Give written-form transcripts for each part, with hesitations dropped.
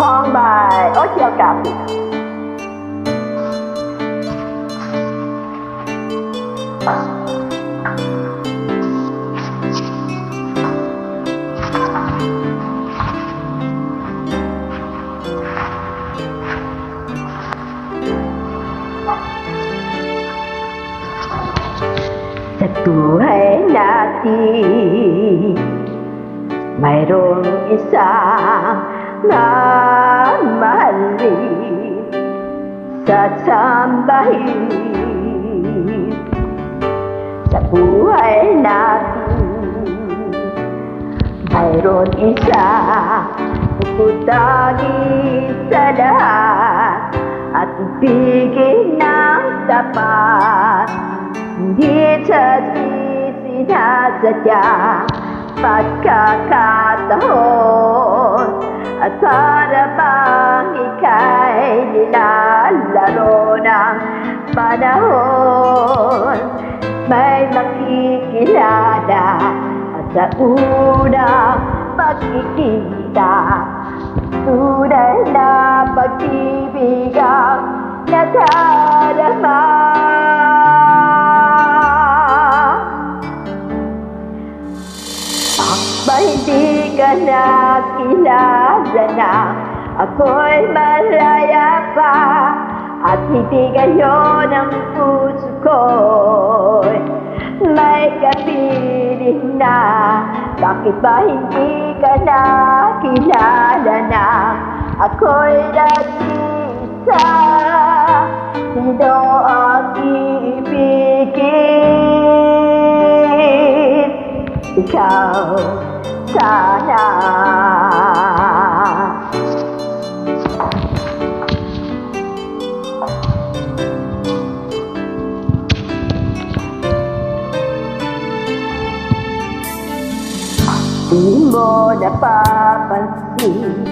song by Oceocopy. Sa buhay natin, mayroong isang mamahalin, sasambahin. Sa buhay natin, mayroon isang puputagin sa lahat at ibigin ng tapat. Hindi sa sinasadya pagkakataon, at para bang ika'y nilalaro ng panahon. May makikilala at sa unang pagkikita, tunay na pag-ibig ang nadarama. Ba hindi ka na kilala na ako'y malaya pa, at hindi ngayon ang puso ko'y may kapiling na. Bakit ba hindi ka na kilala na ako'y nag-isa? Sino ang iibigin? Ikaw sana. Di mo napapansin,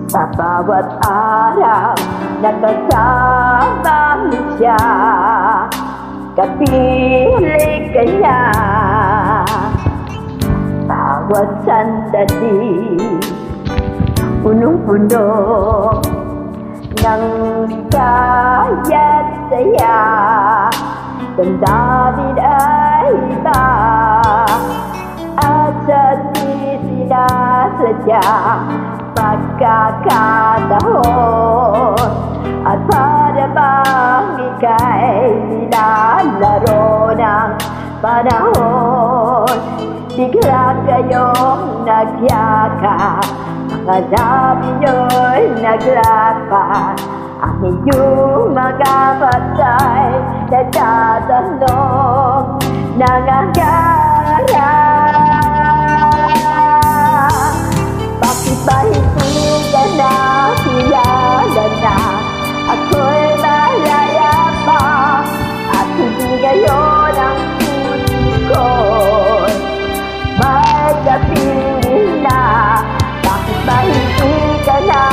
sa bawat araw nakasama mo siya, kapiling ka niya. Bawat sandali, punong-puno ng ligaya't saya. Damdamin ay iba, at sa di sinasadya pagkakataon, at para bang ika'y nilalaro ng panahon. Bigla kayong nagyakap, mga labi nyo'y naglapat, ang inyong mga mata'y nagtatanong, nangangarap. Bakit ba hindi ka na kilala na ako'y malaya pa, at hindi ngayon ang puso ko'y may kapiling na? Bakit ba hindi ka na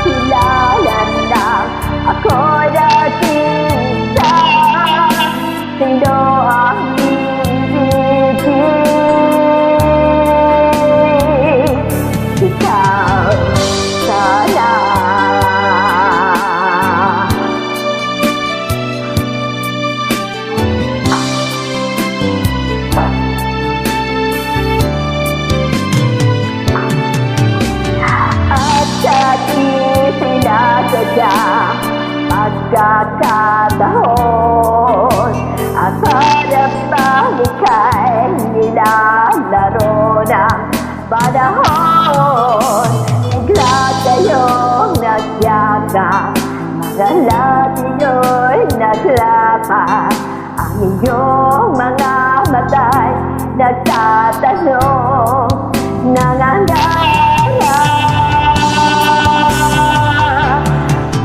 kilala na ako'y nag-isa? Sino ang iibigin? Ikaw sana. At sa di sinasadya pagkakataon, at harap bang ika'y nilalaro ng panahon. Bigla kayong nagyakap, mga labi nyo'y naglapat, ang inyong mga mata'y nagtatanong, nangangarap.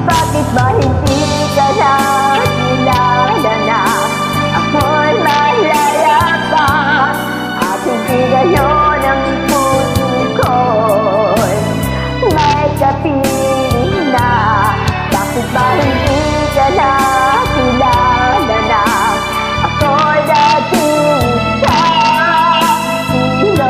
Bakit ba hindi ka na kilala na ako'y malaya pa, at hindi ngayon ang puso ko'y may kapiling na? Bakit ba hindi ka na kilala na ako'y nag-isa? Sino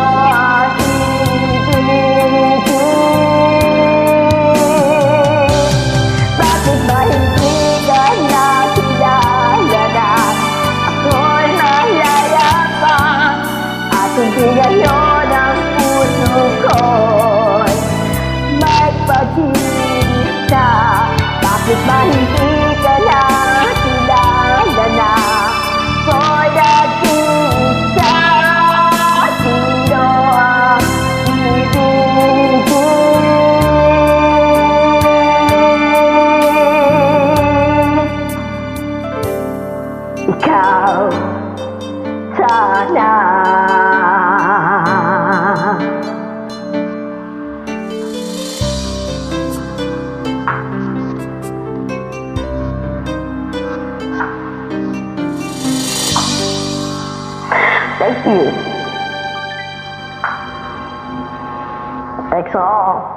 EXO.